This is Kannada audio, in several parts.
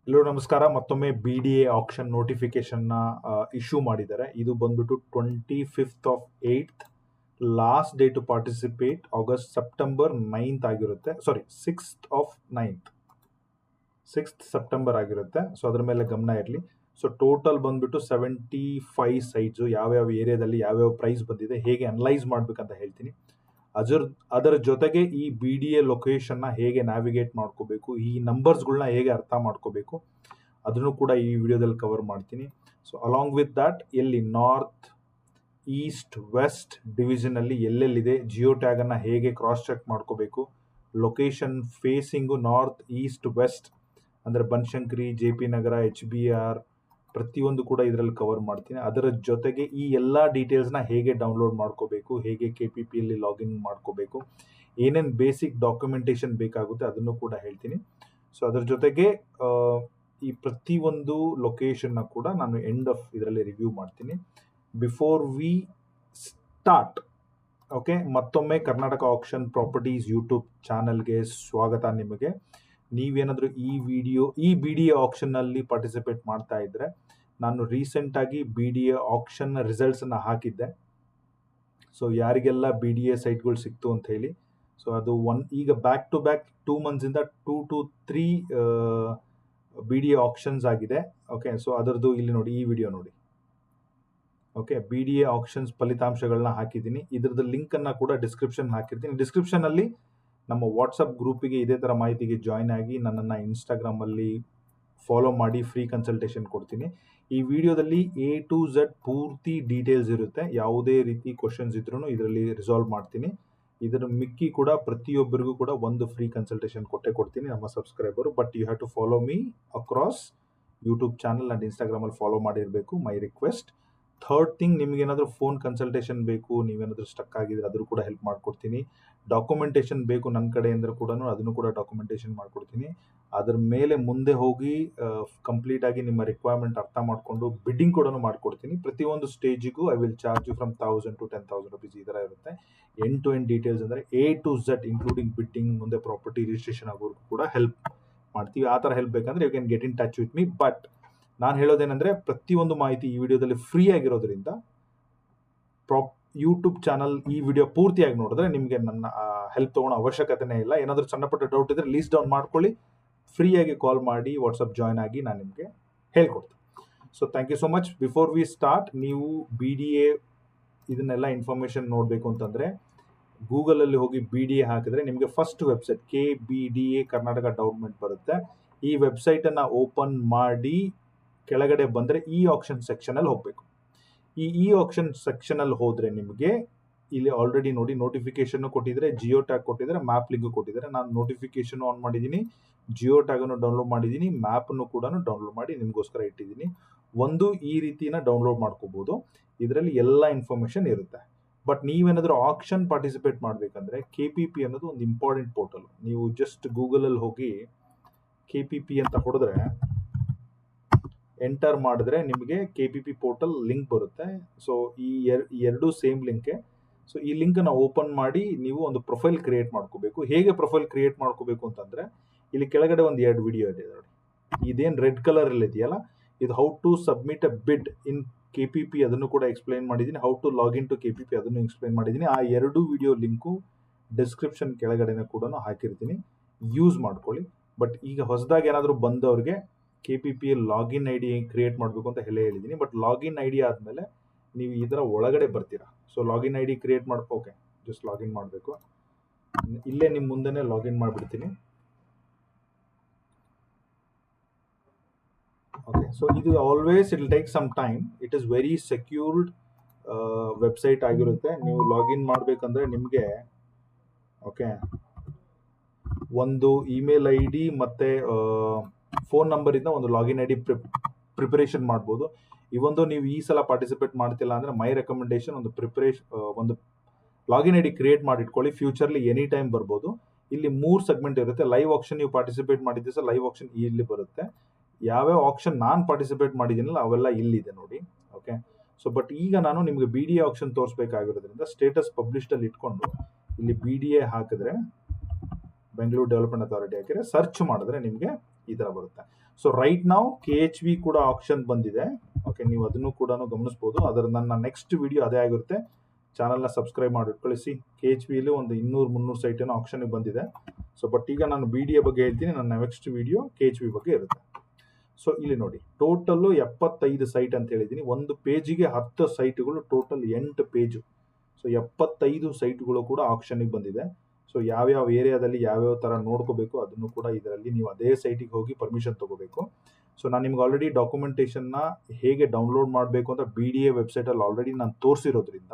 ಎಲ್ಲರೂ ನಮಸ್ಕಾರ. ಮತ್ತೊಮ್ಮೆ BDA ಆಕ್ಷನ್ ನೋಟಿಫಿಕೇಶನ್ನ ಇಶ್ಯೂ ಮಾಡಿದ್ದಾರೆ. ಇದು ಬಂದ್ಬಿಟ್ಟು 25/8 last day to participate September 9th ಆಗಿರುತ್ತೆ. ಸಾರಿ 6th ಸೆಪ್ಟೆಂಬರ್ ಆಗಿರುತ್ತೆ. ಸೊ ಅದ್ರ ಮೇಲೆ ಗಮನ ಇರಲಿ. ಸೊ ಟೋಟಲ್ ಬಂದ್ಬಿಟ್ಟು 75 ಸೈಟ್ಸು ಯಾವ್ಯಾವ ಏರಿಯಾದಲ್ಲಿ ಯಾವ್ಯಾವ ಪ್ರೈಸ್ ಬಂದಿದೆ ಹೇಗೆ ಅನಲೈಸ್ ಮಾಡ್ಬೇಕಂತ ಹೇಳ್ತೀನಿ. ಅದರ ಜೊತೆಗೆ ಈ BDA ಲೊಕೇಶನ್ನ ಹೇಗೆ ನ್ಯಾವಿಗೇಟ್ ಮಾಡ್ಕೋಬೇಕು, ಈ ನಂಬರ್ಸ್ಗಳನ್ನ ಹೇಗೆ ಅರ್ಥ ಮಾಡ್ಕೋಬೇಕು ಅದನ್ನು ಕೂಡ ಈ ವಿಡಿಯೋದಲ್ಲಿ ಕವರ್ ಮಾಡ್ತೀನಿ. ಸೊ ಅಲಾಂಗ್ ವಿತ್ ದ್ಯಾಟ್ ಎಲ್ಲಿ ನಾರ್ತ್, ಈಸ್ಟ್, ವೆಸ್ಟ್ ಡಿವಿಷನಲ್ಲಿ ಎಲ್ಲೆಲ್ಲಿದೆ, ಜಿಯೋ ಟ್ಯಾಗನ್ನು ಹೇಗೆ ಕ್ರಾಸ್ ಚೆಕ್ ಮಾಡ್ಕೋಬೇಕು, location facing north, east, west ಅಂದರೆ ಬನಶಂಕರಿ, JP ನಗರ, HBR ಪ್ರತಿಯೊಂದು ಕೂಡ ಇದರಲ್ಲಿ ಕವರ್ ಮಾಡ್ತೀನಿ. ಅದರ ಜೊತೆಗೆ ಈ ಎಲ್ಲ ಡೀಟೇಲ್ಸ್ನ ಹೇಗೆ ಡೌನ್ಲೋಡ್ ಮಾಡ್ಕೋಬೇಕು, ಹೇಗೆ KPPಯಲ್ಲಿ ಲಾಗಿನ್ ಮಾಡ್ಕೋಬೇಕು, ಏನೇನು ಬೇಸಿಕ್ ಡಾಕ್ಯುಮೆಂಟೇಶನ್ ಬೇಕಾಗುತ್ತೆ ಅದನ್ನು ಕೂಡ ಹೇಳ್ತೀನಿ. ಸೊ ಅದರ ಜೊತೆಗೆ ಈ ಪ್ರತಿಯೊಂದು ಲೊಕೇಶನ್ನ ಕೂಡ ನಾನು ಎಂಡ್ ಆಫ್ ಇದರಲ್ಲಿ ರಿವ್ಯೂ ಮಾಡ್ತೀನಿ. ಬಿಫೋರ್ ವಿ ಸ್ಟಾರ್ಟ್, ಓಕೆ, ಮತ್ತೊಮ್ಮೆ ಕರ್ನಾಟಕ ಆಕ್ಷನ್ ಪ್ರಾಪರ್ಟೀಸ್ ಯೂಟ್ಯೂಬ್ ಚಾನಲ್ಗೆ ಸ್ವಾಗತ. ನಿಮಗೆ ನೀವೇನಾದರೂ ಈ BDA ಆಕ್ಷನ್ನಲ್ಲಿ ಪಾರ್ಟಿಸಿಪೇಟ್ ಮಾಡ್ತಾ ಇದ್ದರೆ, ನಾನು ರೀಸೆಂಟಾಗಿ BDA ಆಕ್ಷನ್ ರಿಸಲ್ಟ್ಸನ್ನು ಹಾಕಿದ್ದೆ. ಸೊ ಯಾರಿಗೆಲ್ಲ BDA ಸೈಟ್ಗಳು ಸಿಕ್ತು ಅಂತ ಹೇಳಿ, ಸೊ ಅದು ಈಗ ಬ್ಯಾಕ್ ಟು ಬ್ಯಾಕ್ 2 ಮಂತ್ಸಿಂದ 2 to 3 BDA ಆಕ್ಷನ್ಸ್ ಆಗಿದೆ. ಓಕೆ, ಸೊ ಅದರದ್ದು ಇಲ್ಲಿ ನೋಡಿ, ಈ ವಿಡಿಯೋ ನೋಡಿ. ಓಕೆ, BDA ಆಕ್ಷನ್ಸ್ ಫಲಿತಾಂಶಗಳನ್ನ ಹಾಕಿದ್ದೀನಿ. ಇದ್ರದ್ದು ಲಿಂಕನ್ನು ಕೂಡ ಡಿಸ್ಕ್ರಿಪ್ಷನ್ ಹಾಕಿರ್ತೀನಿ. ಡಿಸ್ಕ್ರಿಪ್ಷನಲ್ಲಿ ನಮ್ಮ ವಾಟ್ಸಪ್ ಗ್ರೂಪಿಗೆ ಇದೇ ಥರ ಮಾಹಿತಿಗೆ ಜಾಯ್ನ್ ಆಗಿ ನನ್ನನ್ನು ಇನ್ಸ್ಟಾಗ್ರಾಮಲ್ಲಿ ಫಾಲೋ ಮಾಡಿ ಫ್ರೀ ಕನ್ಸಲ್ಟೇಷನ್ ಕೊಡ್ತೀನಿ. ಈ ವಿಡಿಯೋದಲ್ಲಿ A to Z ಪೂರ್ತಿ ಡೀಟೇಲ್ಸ್ ಇರುತ್ತೆ. ಯಾವುದೇ ರೀತಿ ಕ್ವಶನ್ಸ್ ಇದ್ರೂ ಇದರಲ್ಲಿ ರಿಸಾಲ್ವ್ ಮಾಡ್ತೀನಿ. ಇದರ ಮಿಕ್ಕಿ ಕೂಡ ಪ್ರತಿಯೊಬ್ಬರಿಗೂ ಕೂಡ ಒಂದು ಫ್ರೀ ಕನ್ಸಲ್ಟೇಷನ್ ಕೊಡ್ತೀನಿ ನಮ್ಮ subscriber. But you have to follow me across YouTube channel and ಇನ್ಸ್ಟಾಗ್ರಾಮಲ್ಲಿ ಫಾಲೋ ಮಾಡಿರಬೇಕು, ಮೈ ರಿಕ್ವೆಸ್ಟ್. ಥರ್ಡ್ ಥಿಂಗ್, ನಿಮಗೇನಾದರೂ ಫೋನ್ ಕನ್ಸಲ್ಟೇಷನ್ ಬೇಕು, ನೀವೇನಾದರೂ ಸ್ಟಕ್ ಆಗಿದ್ರೆ ಅದರೂ ಕೂಡ ಹೆಲ್ಪ್ ಮಾಡ್ಕೊಡ್ತೀನಿ. ಡಾಕ್ಯುಮೆಂಟೇಷನ್ ಬೇಕು ನನ್ನ ಕಡೆಯಿಂದ ಕೂಡ, ಅದನ್ನು ಕೂಡ ಡಾಕ್ಯುಮೆಂಟೇಷನ್ ಮಾಡ್ಕೊಡ್ತೀನಿ. ಅದ್ರ ಮೇಲೆ ಮುಂದೆ ಹೋಗಿ ಕಂಪ್ಲೀಟಾಗಿ ನಿಮ್ಮ ರಿಕ್ವೈರ್ಮೆಂಟ್ ಅರ್ಥ ಮಾಡಿಕೊಂಡು ಬಿಡ್ಡಿಂಗ್ ಕೂಡ ಮಾಡ್ಕೊಡ್ತೀನಿ. ಪ್ರತಿಯೊಂದು ಸ್ಟೇಜಿಗೂ I will charge you from 1000 to 10,000 rupees ಈ ಥರ ಇರುತ್ತೆ. ಎಂಡ್ ಟು ಎಂಡ್ ಡೀಟೇಲ್ಸ್ ಅಂದರೆ A to Z including bidding, ಮುಂದೆ ಪ್ರಾಪರ್ಟಿ ರಿಜಿಸ್ಟ್ರೇಷನ್ ಆಗೋರ್ಗೂ ಕೂಡ ಹೆಲ್ಪ್ ಮಾಡ್ತೀವಿ. ಆ ಥರ ಹೆಲ್ಪ್ ಬೇಕಂದರೆ you can get in touch with me. But ನಾನು ಹೇಳೋದೇನೆಂದರೆ, ಪ್ರತಿಯೊಂದು ಮಾಹಿತಿ ಈ ವಿಡಿಯೋದಲ್ಲಿ ಫ್ರೀ ಆಗಿರೋದ್ರಿಂದ ಯೂಟ್ಯೂಬ್ ಚಾನಲ್ ಈ ವಿಡಿಯೋ ಪೂರ್ತಿಯಾಗಿ ನೋಡಿದ್ರೆ ನಿಮಗೆ ನನ್ನ ಹೆಲ್ಪ್ ತೊಗೊಳ್ಳೋ ಅವಶ್ಯಕತೆನೇ ಇಲ್ಲ. ಏನಾದರೂ ಸಣ್ಣಪಟ್ಟ ಡೌಟ್ ಇದ್ದರೆ ಲೀಸ್ಟ್ ಡೌನ್ ಮಾಡ್ಕೊಳ್ಳಿ, ಫ್ರೀಯಾಗಿ ಕಾಲ್ ಮಾಡಿ ವಾಟ್ಸಪ್ ಜಾಯ್ನ್ ಆಗಿ ನಾನು ನಿಮಗೆ ಹೇಳ್ಕೊಡ್ತೀನಿ. So thank you so much. Before we start, ನೀವು BDA ಇದನ್ನೆಲ್ಲ ಇನ್ಫಾರ್ಮೇಷನ್ ನೋಡಬೇಕು ಅಂತಂದರೆ ಗೂಗಲಲ್ಲಿ ಹೋಗಿ BDA ಹಾಕಿದ್ರೆ ನಿಮಗೆ ಫಸ್ಟ್ ವೆಬ್ಸೈಟ್ KBDA ಕರ್ನಾಟಕ ಡೌನ್ಮೆಂಟ್ ಬರುತ್ತೆ. ಈ ವೆಬ್ಸೈಟನ್ನು ಓಪನ್ ಮಾಡಿ ಕೆಳಗಡೆ ಬಂದರೆ ಈ ಆಕ್ಷನ್ ಸೆಕ್ಷನಲ್ಲಿ ಹೋಗಬೇಕು. ಈ ಆಕ್ಷನ್ ಸೆಕ್ಷನಲ್ಲಿ ಹೋದರೆ ನಿಮಗೆ ಇಲ್ಲಿ ಆಲ್ರೆಡಿ ನೋಡಿ ನೋಟಿಫಿಕೇಶನ್ ಕೊಟ್ಟಿದ್ದಾರೆ, ಜಿಯೋ ಟ್ಯಾಗ್ ಕೊಟ್ಟಿದ್ದಾರೆ, ಮ್ಯಾಪ್ ಲಿಂಕ್ ಕೊಟ್ಟಿದ್ದಾರೆ. ನಾನು ನೋಟಿಫಿಕೇಶನ್ ಆನ್ ಮಾಡಿದ್ದೀನಿ, ಜಿಯೋ ಟ್ಯಾಗನ್ನು ಡೌನ್ಲೋಡ್ ಮಾಡಿದ್ದೀನಿ, ಮ್ಯಾಪನ್ನು ಕೂಡ ಡೌನ್ಲೋಡ್ ಮಾಡಿ ನಿಮಗೋಸ್ಕರ ಇಟ್ಟಿದ್ದೀನಿ. ಈ ರೀತಿನ ಡೌನ್ಲೋಡ್ ಮಾಡ್ಕೋಬೋದು. ಇದರಲ್ಲಿ ಎಲ್ಲ ಇನ್ಫಾರ್ಮೇಷನ್ ಇರುತ್ತೆ. ಬಟ್ ನೀವೇನಾದರೂ ಆಕ್ಷನ್ ಪಾರ್ಟಿಸಿಪೇಟ್ ಮಾಡಬೇಕಂದ್ರೆ KPP ಅನ್ನೋದು ಒಂದು ಇಂಪಾರ್ಟೆಂಟ್ ಪೋರ್ಟಲ್. ನೀವು ಜಸ್ಟ್ ಗೂಗಲಲ್ಲಿ ಹೋಗಿ KPP ಅಂತ ಹೊಡೆದ್ರೆ, ಎಂಟರ್ ಮಾಡಿದ್ರೆ ನಿಮಗೆ KPP ಪೋರ್ಟಲ್ ಲಿಂಕ್ ಬರುತ್ತೆ. ಸೊ ಈ ಎರಡೂ ಸೇಮ್ ಲಿಂಕೆ. ಸೊ ಈ ಲಿಂಕನ್ನು ಓಪನ್ ಮಾಡಿ ನೀವು ಒಂದು ಪ್ರೊಫೈಲ್ ಕ್ರಿಯೇಟ್ ಮಾಡ್ಕೋಬೇಕು. ಹೇಗೆ ಪ್ರೊಫೈಲ್ ಕ್ರಿಯೇಟ್ ಮಾಡ್ಕೋಬೇಕು ಅಂತಂದರೆ, ಇಲ್ಲಿ ಕೆಳಗಡೆ ಒಂದು 2 ವಿಡಿಯೋ ಇದೆ ನೋಡಿ. ಇದೇನು ರೆಡ್ ಕಲರಲ್ಲಿ ಇದೆಯಲ್ಲ, ಇದು ಹೌ ಟು ಸಬ್ಮಿಟ್ ಅ ಬಿಡ್ ಇನ್ KPP, ಅದನ್ನು ಕೂಡ ಎಕ್ಸ್ಪ್ಲೈನ್ ಮಾಡಿದ್ದೀನಿ. How to login to KPP ಅದನ್ನು ಎಕ್ಸ್ಪ್ಲೈನ್ ಮಾಡಿದ್ದೀನಿ. ಆ 2 ವಿಡಿಯೋ ಲಿಂಕು ಡಿಸ್ಕ್ರಿಪ್ಷನ್ ಕೆಳಗಡೆನ ಕೂಡ ಹಾಕಿರ್ತೀನಿ, ಯೂಸ್ ಮಾಡ್ಕೊಳ್ಳಿ. ಬಟ್ ಈಗ ಹೊಸದಾಗಿ ಏನಾದರೂ ಬಂದವ್ರಿಗೆ KPP ಲಾಗಿನ್ ID ಕ್ರಿಯೇಟ್ ಮಾಡಬೇಕು ಅಂತ ಹೇಳಿದ್ದೀನಿ. ಬಟ್ ಲಾಗಿನ್ ID ಆದಮೇಲೆ ನೀವು ಇದರ ಒಳಗಡೆ ಬರ್ತೀರಾ. So login ID create okay, just login ಮಾಡಬೇಕು. ಇಲ್ಲೇ ನಿಮ್ಮ ಮುಂದೆನೇ ಲಾಗಿನ್ ಮಾಡಿಬಿಡ್ತೀನಿ. ಓಕೆ, ಸೊ ಇದು always it will take some time. It is very secured website ಆಗಿರುತ್ತೆ. ನೀವು ಲಾಗಿನ್ ಮಾಡಬೇಕಂದ್ರೆ ನಿಮಗೆ ಓಕೆ ಒಂದು ಇಮೇಲ್ ID ಮತ್ತು ಫೋನ್ ನಂಬರಿಂದ ಒಂದು ಲಾಗಿನ್ ID ಪ್ರಿಪರೇಷನ್ ಮಾಡ್ಬೋದು. ಇವೊಂದು ನೀವು ಈ ಸಲ ಪಾರ್ಟಿಸಿಪೇಟ್ ಮಾಡ್ತಿಲ್ಲ ಅಂದರೆ ಮೈ ರೆಕಮೆಂಡೇಶನ್ ಒಂದು ಲಾಗಿನ್ ID ಕ್ರಿಯೇಟ್ ಮಾಡಿಟ್ಕೊಳ್ಳಿ. ಫ್ಯೂಚರ್ಲಿ ಎನಿ ಟೈಮ್ ಬರ್ಬೋದು. ಇಲ್ಲಿ 3 ಸೆಗ್ಮೆಂಟ್ ಇರುತ್ತೆ. ಲೈವ್ ಆಕ್ಷನ್ ನೀವು ಪಾರ್ಟಿಸಿಪೇಟ್ ಮಾಡಿದ್ದೆ ಸರ್, ಲೈವ್ ಆಕ್ಷನ್ ಇಲ್ಲಿ ಬರುತ್ತೆ. ಯಾವ್ಯಾವ ಆಕ್ಷನ್ ನಾನು ಪಾರ್ಟಿಸಿಪೇಟ್ ಮಾಡಿದ್ದೀನಲ್ಲ ಅವೆಲ್ಲ ಇಲ್ಲಿದೆ ನೋಡಿ. ಓಕೆ, ಸೊ ಬಟ್ ಈಗ ನಾನು ನಿಮಗೆ BDA ಆಕ್ಷನ್ ತೋರಿಸ್ಬೇಕಾಗಿರೋದ್ರಿಂದ ಸ್ಟೇಟಸ್ ಪಬ್ಲಿಷ್ಡಲ್ಲಿ ಇಟ್ಕೊಂಡು ಇಲ್ಲಿ BDA ಹಾಕಿದ್ರೆ, ಬೆಂಗಳೂರು ಡೆವಲಪ್ಮೆಂಟ್ ಅಥಾರಿಟಿ ಹಾಕಿದ್ರೆ ಸರ್ಚ್ ಮಾಡಿದ್ರೆ ನಿಮಗೆ ಈ ಥರ ಬರುತ್ತೆ. ಸೊ ರೈಟ್ ನಾವು KHV ಕೂಡ ಆಪ್ಷನ್ ಬಂದಿದೆ. ಓಕೆ, ನೀವು ಅದನ್ನು ಕೂಡ ಗಮನಿಸ್ಬೋದು. ಅದರ ನನ್ನ ನೆಕ್ಸ್ಟ್ ವಿಡಿಯೋ ಅದೇ ಆಗಿರುತ್ತೆ. ಚಾನಲ್ನ ಸಬ್ಸ್ಕ್ರೈಬ್ ಮಾಡಿ ಕಳಿಸಿ. KHVಲಿ ಒಂದು 200-300 ಸೈಟ್ ಏನೋ ಆಪ್ಷನ್ಗೆ ಬಂದಿದೆ. ಸೊ ಬಟ್ ಈಗ ನಾನು BDA ಬಗ್ಗೆ ಹೇಳ್ತೀನಿ, ನನ್ನ ನೆಕ್ಸ್ಟ್ ವಿಡಿಯೋ KHV ಬಗ್ಗೆ ಇರುತ್ತೆ. ಸೊ ಇಲ್ಲಿ ನೋಡಿ, ಟೋಟಲ್ಲು 75 ಸೈಟ್ ಅಂತ ಹೇಳಿದ್ದೀನಿ. ಒಂದು ಪೇಜಿಗೆ 10 ಸೈಟ್ಗಳು, ಟೋಟಲ್ 8 ಪೇಜು. ಸೊ 75 ಸೈಟ್ಗಳು ಕೂಡ ಆಪ್ಷನ್ಗೆ ಬಂದಿದೆ. ಸೊ ಯಾವ್ಯಾವ ಏರಿಯಾದಲ್ಲಿ ಯಾವ್ಯಾವ ಥರ ನೋಡ್ಕೋಬೇಕು ಅದನ್ನು ಕೂಡ ಇದರಲ್ಲಿ ನೀವು ಅದೇ ಸೈಟಿಗೆ ಹೋಗಿ ಪರ್ಮಿಷನ್ ತೊಗೋಬೇಕು. ಸೊ ನಾನು ನಿಮ್ಗೆ ಆಲ್ರೆಡಿ ಡಾಕ್ಯುಮೆಂಟೇಷನ್ನ ಹೇಗೆ ಡೌನ್ಲೋಡ್ ಮಾಡಬೇಕು ಅಂತ BDA ವೆಬ್ಸೈಟಲ್ಲಿ ಆಲ್ರೆಡಿ ನಾನು ತೋರಿಸಿರೋದ್ರಿಂದ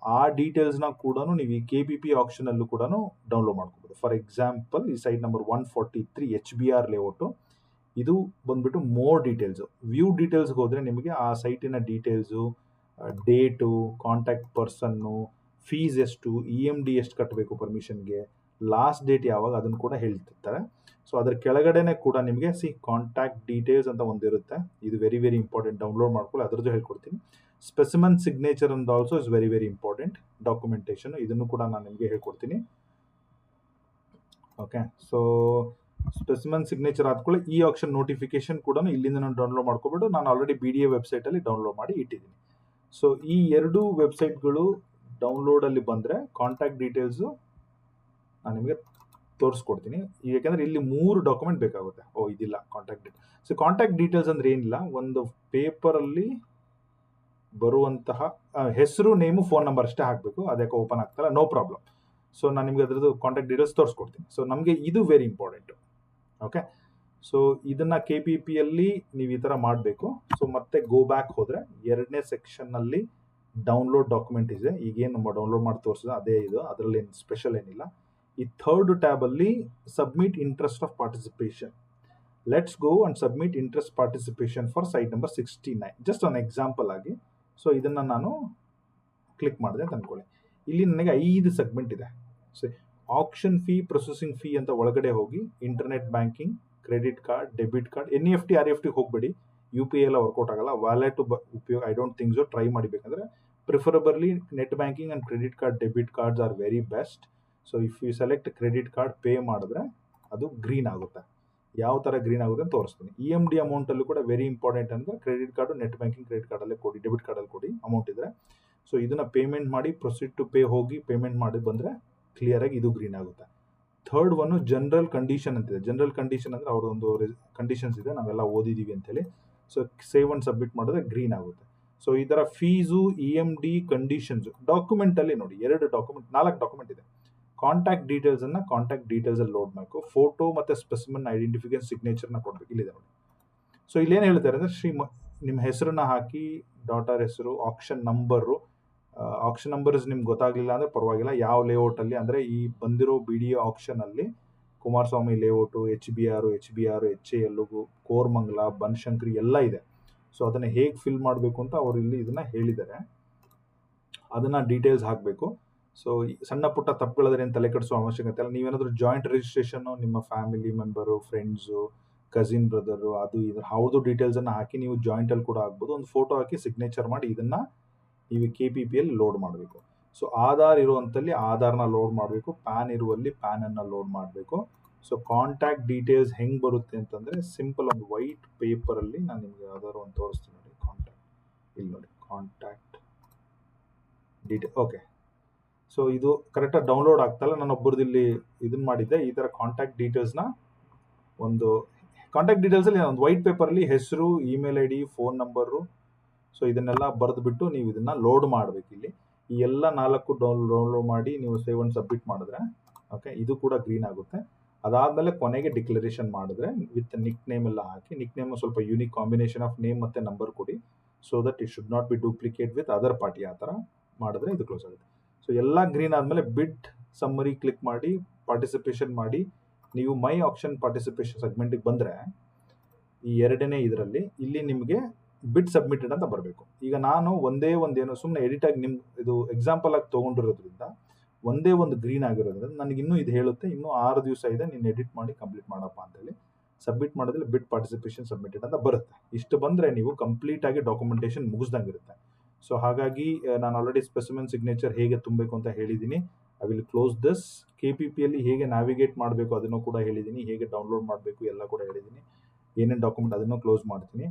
ಆ ಡೀಟೇಲ್ಸ್ನ ಕೂಡ ನೀವು ಈ KPP ಆಪ್ಷನಲ್ಲೂ ಕೂಡ ಡೌನ್ಲೋಡ್ ಮಾಡ್ಕೋಬೋದು. ಫಾರ್ ಎಕ್ಸಾಂಪಲ್, ಈ ಸೈಟ್ ನಂಬರ್ 143 HBR ಲೇಔಟು, ಇದು ಬಂದ್ಬಿಟ್ಟು ಮೋರ್ ಡೀಟೇಲ್ಸು. ವ್ಯೂ ಡೀಟೇಲ್ಸ್ಗೆ ಹೋದರೆ ನಿಮಗೆ ಆ ಸೈಟಿನ ಡೀಟೇಲ್ಸು, ಡೇಟು, ಕಾಂಟ್ಯಾಕ್ಟ್ ಪರ್ಸನ್ನು, ಫೀಸ್ ಎಷ್ಟು, EMD ಎಷ್ಟು ಕಟ್ಟಬೇಕು ಪರ್ಮಿಷನ್ಗೆ, ಲಾಸ್ಟ್ ಡೇಟ್ ಯಾವಾಗ, ಅದನ್ನು ಕೂಡ ಹೇಳ್ತಿರ್ತಾರೆ. ಸೊ ಅದರ ಕೆಳಗಡೆನೆ ಕೂಡ ನಿಮಗೆ ಕಾಂಟ್ಯಾಕ್ಟ್ ಡೀಟೇಲ್ಸ್ ಅಂತ ಒಂದಿರುತ್ತೆ. ಇದು ವೆರಿ ವೆರಿ ಇಂಪಾರ್ಟೆಂಟ್, ಡೌನ್ಲೋಡ್ ಮಾಡ್ಕೊಳ್ಳಿ, ಅದರದ್ದು ಹೇಳ್ಕೊಡ್ತೀನಿ. Specimen signature and also is very very important documentation, ಇದನ್ನು ಕೂಡ ನಾನು ನಿಮಗೆ ಹೇಳ್ಕೊಡ್ತೀನಿ. ಓಕೆ, ಸೊ ಸ್ಪೆಸಿಮನ್ ಸಿಗ್ನೇಚರ್ ಆದ್ಕೊಳ್ಳಿ ಈ ಆಪ್ಷನ್ ನೋಟಿಫಿಕೇಶನ್ ಕೂಡ ಇಲ್ಲಿಂದ ನಾನು ಡೌನ್ಲೋಡ್ ಮಾಡ್ಕೊಬಿಟ್ಟು ನಾನು ಆಲ್ರೆಡಿ BDA ವೆಬ್ಸೈಟಲ್ಲಿ ಡೌನ್ಲೋಡ್ ಮಾಡಿ ಇಟ್ಟಿದ್ದೀನಿ. ಸೊ ಈ ಎರಡು ವೆಬ್ಸೈಟ್ಗಳು ಡೌನ್ಲೋಡಲ್ಲಿ ಬಂದರೆ ಕಾಂಟ್ಯಾಕ್ಟ್ ಡೀಟೇಲ್ಸು ನಾನು ನಿಮಗೆ ತೋರಿಸ್ಕೊಡ್ತೀನಿ. ಯಾಕೆಂದರೆ ಇಲ್ಲಿ 3 ಡಾಕ್ಯುಮೆಂಟ್ ಬೇಕಾಗುತ್ತೆ. ಇದಿಲ್ಲ contact details. So contact details ಅಂದರೆ ಏನಿಲ್ಲ, ಒಂದು ಪೇಪರಲ್ಲಿ ಬರುವಂತಹ ಹೆಸರು, ನೇಮು, ಫೋನ್ ನಂಬರ್ ಅಷ್ಟೇ ಹಾಕಬೇಕು. ಅದಕ್ಕೆ ಓಪನ್ ಆಗ್ತಲ್ಲ, ನೋ ಪ್ರಾಬ್ಲಮ್. ಸೊ ನಾನು ನಿಮಗೆ ಅದರದ್ದು ಕಾಂಟ್ಯಾಕ್ಟ್ ಡೀಟೇಲ್ಸ್ ತೋರಿಸ್ಕೊಡ್ತೀನಿ. ಸೊ ನಮಗೆ ಇದು ವೆರಿ ಇಂಪಾರ್ಟೆಂಟು. ಓಕೆ, ಸೊ ಇದನ್ನು KPPಯಲ್ಲಿ ನೀವು ಈ ಥರ ಮಾಡಬೇಕು. ಸೊ ಮತ್ತೆ ಗೋ ಬ್ಯಾಕ್ ಹೋದರೆ 2ನೇ ಸೆಕ್ಷನ್ನಲ್ಲಿ ಡೌನ್ಲೋಡ್ ಡಾಕ್ಯುಮೆಂಟ್ ಇದೆ. ಈಗೇನು ನಮ್ಮ ಡೌನ್ಲೋಡ್ ಮಾಡಿ ತೋರಿಸಿದೆ ಅದೇ ಇದು, ಅದರಲ್ಲಿ ಏನು ಸ್ಪೆಷಲ್ ಏನಿಲ್ಲ. ಈ 3rd ಟ್ಯಾಬಲ್ಲಿ submit interest of participation. Let's go and submit interest participation for site number 69. Just ಒಂದು ಎಕ್ಸಾಂಪಲ್ ಆಗಿ. ಸೊ ಇದನ್ನು ನಾನು ಕ್ಲಿಕ್ ಮಾಡಿದೆ ಅಂತ ಅಂದ್ಕೊಳ್ಳಿ. ಇಲ್ಲಿ ನನಗೆ 5 ಸೆಗ್ಮೆಂಟ್ ಇದೆ. So auction fee, processing fee ಅಂತ ಒಳಗಡೆ ಹೋಗಿ internet banking, credit card, debit card, NEFT RFT ಹೋಗಬೇಡಿ, UPI ಎಲ್ಲ ವರ್ಕೌಟ್ ಆಗಲ್ಲ. ವ್ಯಾಲೆಟ್ ಉಪಯೋಗ I don't think so. Try ಮಾಡಿಬೇಕಂದ್ರೆ preferably net banking and credit card, debit cards are very best. So if you select credit card, pay ಮಾಡಿದ್ರೆ ಅದು ಗ್ರೀನ್ ಆಗುತ್ತೆ. ಯಾವ ಥರ ಗ್ರೀನ್ ಆಗುತ್ತೆ ಅಂತ ತೋರಿಸ್ತೀನಿ. EMD ಅಮೌಂಟಲ್ಲೂ ಕೂಡ ವೆರಿ ಇಂಪಾರ್ಟೆಂಟ್ ಅಂದರೆ credit card, net banking, credit ಕಾರ್ಡಲ್ಲೇ ಕೊಡಿ, ಡೆಬಿಟ್ ಕಾರ್ಡಲ್ಲಿ ಕೊಡಿ ಅಮೌಂಟ್ ಇದ್ದರೆ. ಸೊ ಇದನ್ನು ಪೇಮೆಂಟ್ ಮಾಡಿ ಪ್ರೊಸೀಡ್ ಟು ಪೇ ಹೋಗಿ ಪೇಮೆಂಟ್ ಮಾಡಿ ಬಂದರೆ ಕ್ಲಿಯರಾಗಿ ಇದು ಗ್ರೀನ್ ಆಗುತ್ತೆ. 3rd ಒನ್ನು ಜನರಲ್ ಕಂಡೀಷನ್ ಅಂತಿದೆ. ಜನರಲ್ ಕಂಡೀಷನ್ ಅಂದರೆ ಅವ್ರದ್ದೊಂದು ಕಂಡೀಷನ್ಸ್ ಇದೆ, ನಾವೆಲ್ಲ ಓದಿದ್ದೀವಿ ಅಂತೇಳಿ. ಸೊ ಸೇವ್ ಅಂಡ್ ಸಬ್ಮಿಟ್ ಮಾಡಿದ್ರೆ ಗ್ರೀನ್ ಆಗುತ್ತೆ. ಸೊ ಈ ಥರ ಫೀಸು, EMD, ಕಂಡೀಷನ್ಸು ಡಾಕ್ಯುಮೆಂಟಲ್ಲಿ ನೋಡಿ 4 ಡಾಕ್ಯುಮೆಂಟ್ ಇದೆ. ಕಾಂಟ್ಯಾಕ್ಟ್ ಡೀಟೇಲ್ಸನ್ನು ಕಾಂಟ್ಯಾಕ್ಟ್ ಡೀಟೇಲ್ಸಲ್ಲಿ ಲೋಡ್ ಮಾಡಬೇಕು. ಫೋಟೋ ಮತ್ತು ಸ್ಪೆಸಿಮನ್ ಐಡೆಂಟಿಫಿಕೇಶನ್ ಸಿಗ್ನೇಚರ್ನ ಕೊಡಬೇಕು. ಇಲ್ಲಿದೆ ನೋಡಿ. ಸೊ ಇಲ್ಲೇನು ಹೇಳ್ತಾರೆ ಅಂದರೆ ನಿಮ್ಮ ಹೆಸರನ್ನ ಹಾಕಿ, ಡಾಟರ್ ಹೆಸರು, ಆಕ್ಷನ್ ನಂಬರು. ಆಕ್ಷನ್ ನಂಬರ್ಸ್ ನಿಮ್ಗೆ ಗೊತ್ತಾಗಲಿಲ್ಲ ಅಂದರೆ ಪರವಾಗಿಲ್ಲ. ಯಾವ ಲೇಔಟಲ್ಲಿ ಅಂದರೆ ಈ ಬಂದಿರೋ BDA ಆಕ್ಷನಲ್ಲಿ Kumaraswamy layout, HBR, HAL, Koramangala, Banashankari ಎಲ್ಲ ಇದೆ. ಸೊ ಅದನ್ನು ಹೇಗೆ ಫಿಲ್ ಮಾಡಬೇಕು ಅಂತ ಅವರು ಇಲ್ಲಿ ಇದನ್ನು ಹೇಳಿದ್ದಾರೆ. ಅದನ್ನು ಡೀಟೇಲ್ಸ್ ಹಾಕಬೇಕು. ಸೊ ಸಣ್ಣ ಪುಟ್ಟ ತಪ್ಪುಗಳಾದ್ರೆ ಏನು ತಲೆ ಕೆಡಿಸೋ ಅವಶ್ಯಕತೆ ಇಲ್ಲ. ನೀವೇನಾದರೂ ಜಾಯಿಂಟ್ ರಿಜಿಸ್ಟ್ರೇಷನ್ನು, ನಿಮ್ಮ family member, friends, cousin brother, ಅದು ಇದು ಯಾವುದು ಡೀಟೇಲ್ಸನ್ನು ಹಾಕಿ ನೀವು ಜಾಯಿಂಟಲ್ಲಿ ಕೂಡ ಆಗ್ಬೋದು. ಒಂದು ಫೋಟೋ ಹಾಕಿ ಸಿಗ್ನೇಚರ್ ಮಾಡಿ ಇದನ್ನು ನೀವು KPPಯಲ್ಲಿ ಲೋಡ್ ಮಾಡಬೇಕು. ಸೊ ಆಧಾರ್ ಇರುವಂಥಲ್ಲಿ ಆಧಾರ್ನ ಲೋಡ್ ಮಾಡಬೇಕು, ಪ್ಯಾನ್ ಇರುವಲ್ಲಿ ಪ್ಯಾನನ್ನು ಲೋಡ್ ಮಾಡಬೇಕು. ಸೊ ಕಾಂಟ್ಯಾಕ್ಟ್ ಡೀಟೇಲ್ಸ್ ಹೆಂಗೆ ಬರುತ್ತೆ ಅಂತಂದರೆ ಸಿಂಪಲ್ ಒಂದು ವೈಟ್ ಪೇಪರಲ್ಲಿ ನಾನು ನಿಮಗೆ ಯಾವ್ದಾದ್ರು ಒಂದು ತೋರಿಸ್ತೀನಿ ನೋಡಿ. ಇಲ್ಲಿ ನೋಡಿ, ಕಾಂಟ್ಯಾಕ್ಟ್ ಡೀಟೇಲ್. ಓಕೆ, ಸೊ ಇದು ಕರೆಕ್ಟಾಗಿ ಡೌನ್ಲೋಡ್ ಆಗ್ತಲ್ಲ. ನಾನು ಒಬ್ಬರದ್ದು ಇಲ್ಲಿ ಇದನ್ನು ಮಾಡಿದ್ದೆ. ಈ ಥರ ಕಾಂಟ್ಯಾಕ್ಟ್ ಡೀಟೇಲ್ಸ್ನ ಒಂದು ಕಾಂಟ್ಯಾಕ್ಟ್ ಡೀಟೇಲ್ಸಲ್ಲಿ ಒಂದು ವೈಟ್ ಪೇಪರಲ್ಲಿ ಹೆಸರು, email ID, phone number, so ಇದನ್ನೆಲ್ಲ ಬರೆದುಬಿಟ್ಟು ನೀವು ಇದನ್ನು ಲೋಡ್ ಮಾಡಬೇಕು. ಇಲ್ಲಿ ಈ ಎಲ್ಲ 4 ಡೌನ್ಲೋಡ್ ಮಾಡಿ ನೀವು ಸೇವ್ ಅಂಡ್ ಸಬ್ಮಿಟ್ ಮಾಡಿದ್ರೆ ಓಕೆ, ಇದು ಕೂಡ ಗ್ರೀನ್ ಆಗುತ್ತೆ. ಅದಾದಮೇಲೆ ಕೊನೆಗೆ ಡಿಕ್ಲರೇಷನ್ ಮಾಡಿದ್ರೆ ವಿತ್ ನಿಕ್ ನೇಮ್ ಎಲ್ಲ ಹಾಕಿ, ನಿಕ್ ನೇಮ್ ಸ್ವಲ್ಪ ಯೂನಿಕ್ ಕಾಂಬಿನೇಷನ್ ಆಫ್ ನೇಮ್ ಮತ್ತು ನಂಬರ್ ಕೊಡಿ. So that it should not be duplicate with other party. ಆ ಥರ ಮಾಡಿದ್ರೆ ಇದು ಕ್ಲೋಸ್ ಆಗುತ್ತೆ. ಸೊ ಎಲ್ಲ ಗ್ರೀನ್ ಆದಮೇಲೆ ಬಿಡ್ ಸಮ್ಮರಿ ಕ್ಲಿಕ್ ಮಾಡಿ ಪಾರ್ಟಿಸಿಪೇಷನ್ ಮಾಡಿ. ನೀವು ಮೈ ಆಕ್ಷನ್ ಪಾರ್ಟಿಸಿಪೇಷನ್ ಸೆಗ್ಮೆಂಟಿಗೆ ಬಂದರೆ ಈ 2ನೇ ಇದರಲ್ಲಿ ಇಲ್ಲಿ ನಿಮಗೆ ಬಿಡ್ ಸಬ್ಮಿಟೆಡ್ ಅಂತ ಬರಬೇಕು. ಈಗ ನಾನು ಒಂದೇ ಒಂದೇನು ಸುಮ್ಮನೆ ಎಡಿಟಾಗಿ ನಿಮ್ಮ ಇದು ಎಕ್ಸಾಂಪಲ್ ಆಗಿ ತೊಗೊಂಡಿರೋದ್ರಿಂದ ಒಂದೇ ಒಂದು ಗ್ರೀನ್ ಆಗಿರೋದ್ರಿಂದ ನನಗೆ ಇನ್ನೂ ಇದು ಹೇಳುತ್ತೆ, ಇನ್ನೂ 6 ದಿವಸ ಇದೆ, ನೀನು ಎಡಿಟ್ ಮಾಡಿ ಕಂಪ್ಲೀಟ್ ಮಾಡಪ್ಪ ಅಂತೇಳಿ. ಸಬ್ಮಿಟ್ ಮಾಡಿದ್ರೆ ಬಿಡ್ ಪಾರ್ಟಿಸಿಪೇಷನ್ ಸಬ್ಮಿಟೆಡ್ ಅಂತ ಬರುತ್ತೆ. ಇಷ್ಟು ಬಂದರೆ ನೀವು ಕಂಪ್ಲೀಟಾಗಿ ಡಾಕ್ಯುಮೆಂಟೇಷನ್ ಮುಗಿಸ್ದಂಗಿರುತ್ತೆ. ಸೊ ಹಾಗಾಗಿ ನಾನು ಆಲ್ರೆಡಿ ಸ್ಪೆಸಿಮೆನ್ ಸಿಗ್ನೇಚರ್ ಹೇಗೆ ತುಂಬಬೇಕು ಅಂತ ಹೇಳಿದ್ದೀನಿ. I will close this. KPPಯಲ್ಲಿ ಹೇಗೆ ನ್ಯಾವಿಗೇಟ್ ಮಾಡಬೇಕು ಅದನ್ನು ಕೂಡ ಹೇಳಿದ್ದೀನಿ, ಹೇಗೆ ಡೌನ್ಲೋಡ್ ಮಾಡಬೇಕು ಎಲ್ಲ ಕೂಡ ಹೇಳಿದ್ದೀನಿ, ಏನೇನು ಡಾಕ್ಯುಮೆಂಟ್ ಅದನ್ನು ಕ್ಲೋಸ್ ಮಾಡ್ತೀನಿ.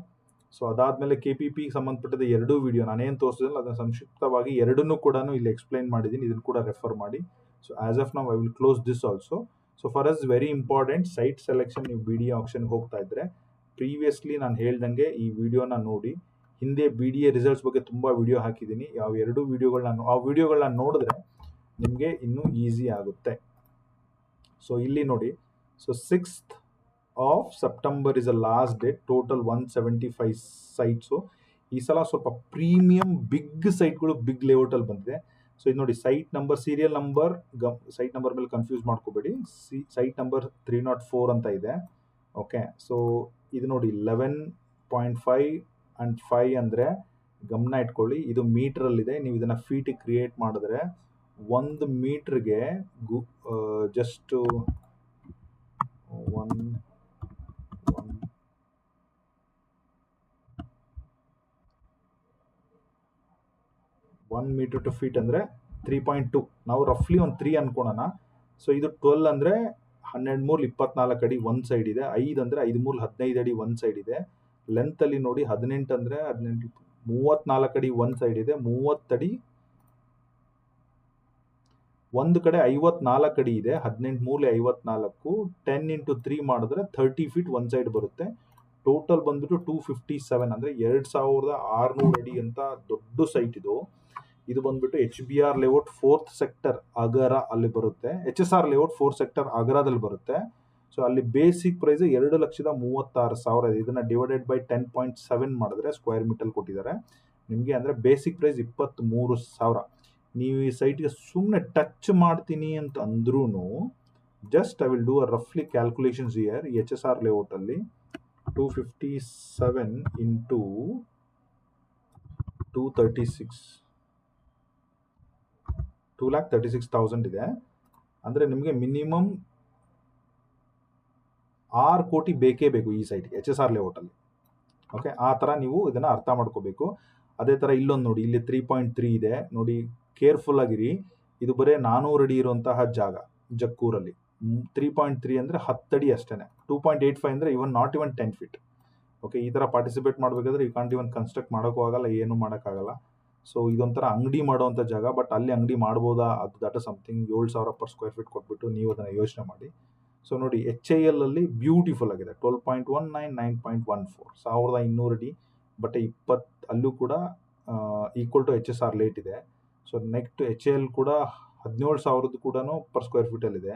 ಸೊ ಅದಾದಮೇಲೆ KPP ಸಂಬಂಧಪಟ್ಟದ ಎರಡೂ ವಿಡಿಯೋ ನಾನೇನು ತೋರಿಸಿದ್ರಲ್ಲ ಅದನ್ನು ಸಂಕ್ಷಿಪ್ತವಾಗಿ ಎರಡನ್ನೂ ಕೂಡ ಇಲ್ಲಿ ಎಕ್ಸ್ಪ್ಲೈನ್ ಮಾಡಿದ್ದೀನಿ, ಇದನ್ನು ಕೂಡ ರೆಫರ್ ಮಾಡಿ. So as of now I will close this also. So for us very important site selection, ನೀವು BDA ಆಪ್ಷನ್ಗೆ ಹೋಗ್ತಾ ಇದ್ದರೆ ಪ್ರೀವಿಯಸ್ಲಿ ನಾನು ಹೇಳ್ದಂಗೆ ಈ ವಿಡಿಯೋನ ನೋಡಿ. ಹಿಂದೆ BDA ರಿಸಲ್ಟ್ಸ್ ಬಗ್ಗೆ ತುಂಬ ವಿಡಿಯೋ ಹಾಕಿದ್ದೀನಿ, ಯಾವ ಎರಡೂ ವಿಡಿಯೋಗಳನ್ನ ನೋಡಿದ್ರೆ ನಿಮಗೆ ಇನ್ನೂ ಈಸಿ ಆಗುತ್ತೆ. ಸೊ ಇಲ್ಲಿ ನೋಡಿ, so 6th of September is the last date, total 175 sites. ಈ ಸಲ ಸ್ವಲ್ಪ ಪ್ರೀಮಿಯಂ ಬಿಗ್ ಸೈಟ್ಗಳು ಬಿಗ್ ಲೇಔಟಲ್ಲಿ ಬಂದಿದೆ. ಸೊ ಇದು ನೋಡಿ site number, serial number, site number ಮೇಲೆ ಕನ್ಫ್ಯೂಸ್ ಮಾಡ್ಕೋಬೇಡಿ. ಸೈಟ್ ನಂಬರ್ 304 ಅಂತ ಇದೆ. ಓಕೆ, ಸೊ ಇದು ನೋಡಿ 11.5 ಆ್ಯಂಡ್ 5 ಅಂದರೆ ಗಮನ ಇಟ್ಕೊಳ್ಳಿ, ಇದು ಮೀಟ್ರಲ್ಲಿದೆ. ನೀವು ಇದನ್ನು ಫೀಟಿಗೆ ಕ್ರಿಯೇಟ್ ಮಾಡಿದ್ರೆ 1 ಮೀಟ್ರಿಗೆ ಜಸ್ಟ್ 1 ಮೀಟರ್ ಟು ಫೀಟ್ ಅಂದರೆ 3.2. ನಾವು ರಫ್ಲಿ ಒಂದು 3 ಅನ್ಕೊಳ್ಳೋಣ. ಸೊ ಇದು 12 ಅಂದರೆ 12 ಮೂಲ 24 ಅಡಿ ಒಂದು ಸೈಡ್ ಇದೆ, 5 ಅಂದರೆ 5 ಮೂಲ 15 ಅಡಿ ಒಂದು ಸೈಡ್ ಇದೆ. ಲೆಂತಲ್ಲಿ ನೋಡಿ 18 ಅಂದರೆ 18 34 ಅಡಿ ಒಂದು ಸೈಡ್ ಇದೆ, 30 ಅಡಿ ಒಂದು ಕಡೆ 54 ಅಡಿ ಇದೆ, 18 ಮೂಲ 54, 10 into 3 ಮಾಡಿದ್ರೆ 30 ಫೀಟ್ ಒಂದು ಸೈಡ್ ಬರುತ್ತೆ. ಟೋಟಲ್ ಬಂದ್ಬಿಟ್ಟು 257 ಅಂದರೆ 2600 ಅಡಿ ಅಂತ ದೊಡ್ಡ ಸೈಟ್ ಇದು. ಇದು ಬಂದ್ಬಿಟ್ಟು HBR ಲೇಔಟ್ 4th ಸೆಕ್ಟರ್ ಅಗರ ಅಲ್ಲಿ ಬರುತ್ತೆ, HSR ಲೇಔಟ್ 4th ಸೆಕ್ಟರ್ ಅಗರದಲ್ಲಿ ಬರುತ್ತೆ. ಸೊ ಅಲ್ಲಿ ಬೇಸಿಕ್ ಪ್ರೈಸ್ 2,36,000 ಇದೆ. ಇದನ್ನ ಡಿವೈಡೆಡ್ ಬೈ 10.7 ಮಾಡಿದ್ರೆ ಸ್ಕ್ವೇರ್ ಮೀಟರ್ ಕೊಟ್ಟಿದ್ದಾರೆ ನಿಮಗೆ, ಅಂದರೆ ಬೇಸಿಕ್ ಪ್ರೈಸ್ 23,000. ನೀವು ಈ ಸೈಟ್ಗೆ ಸುಮ್ಮನೆ ಟಚ್ ಮಾಡ್ತೀನಿ ಅಂತ ಅಂದ್ರೂ just I will do a ರಫ್ಲಿ ಕ್ಯಾಲ್ಕುಲೇಷನ್ಸ್ ಇಯರ್. HSR ಲೇಔಟಲ್ಲಿ 257 into 236 2,36,000 ಇದೆ. ಅಂದರೆ ನಿಮಗೆ ಮಿನಿಮಮ್ 6 ಕೋಟಿ ಬೇಕೇ ಬೇಕು ಈ ಸೈಟ್ಗೆ HSR ಲೇಔಟಲ್ಲಿ. ಓಕೆ, ಆ ಥರ ನೀವು ಇದನ್ನು ಅರ್ಥ ಮಾಡ್ಕೋಬೇಕು. ಅದೇ ಥರ ಇಲ್ಲೊಂದು ನೋಡಿ, ಇಲ್ಲಿ 3.3 ಇದೆ ನೋಡಿ, ಕೇರ್ಫುಲ್ ಆಗಿರಿ. ಇದು ಬರೀ 400 ಅಡಿ ಇರುವಂತಹ ಜಾಗ ಜಕ್ಕೂರಲ್ಲಿ. 3.3 ಅಂದರೆ 10 ಅಡಿ ಅಷ್ಟೇ. 2.85 ಅಂದರೆ ನಾಟ್ ಇವನ್ 10 ಫೀಟ್. ಓಕೆ, ಈ ಥರ ಪಾರ್ಟಿಸಿಪೇಟ್ ಮಾಡಬೇಕಾದ್ರೆ ಈ ಕಾಂಟ್ ಇವನ್ ಕನ್ಸ್ಟ್ರಕ್ಟ್ ಮಾಡೋಕ್ಕೂ ಆಗಲ್ಲ, ಏನೂ ಮಾಡೋಕ್ಕಾಗಲ್ಲ. ಸೊ ಇದೊಂಥರ ಅಂಗಡಿ ಮಾಡೋವಂಥ ಜಾಗ, ಬಟ್ ಅಲ್ಲಿ ಅಂಗಡಿ ಮಾಡ್ಬೋದಾ, ಅದು that is something. 7,000 per square feet ಕೊಟ್ಬಿಟ್ಟು ನೀವು ಅದನ್ನು ಯೋಚನೆ ಮಾಡಿ. ಸೊ ನೋಡಿ HIL ಅಲ್ಲಿ ಬ್ಯೂಟಿಫುಲ್ ಆಗಿದೆ, 12.19, 9.14, 1,200 ಅಡಿ, ಬಟ್ 20 ಅಲ್ಲೂ ಕೂಡ ಈಕ್ವಲ್ ಟು HSR ಲೇಟ್ ಇದೆ. ಸೊ ನೆಕ್ಸ್ಟ್ HIL ಕೂಡ 17,000 ಕೂಡ ಪರ್ ಸ್ಕ್ವೇರ್ ಫೀಟಲ್ಲಿದೆ.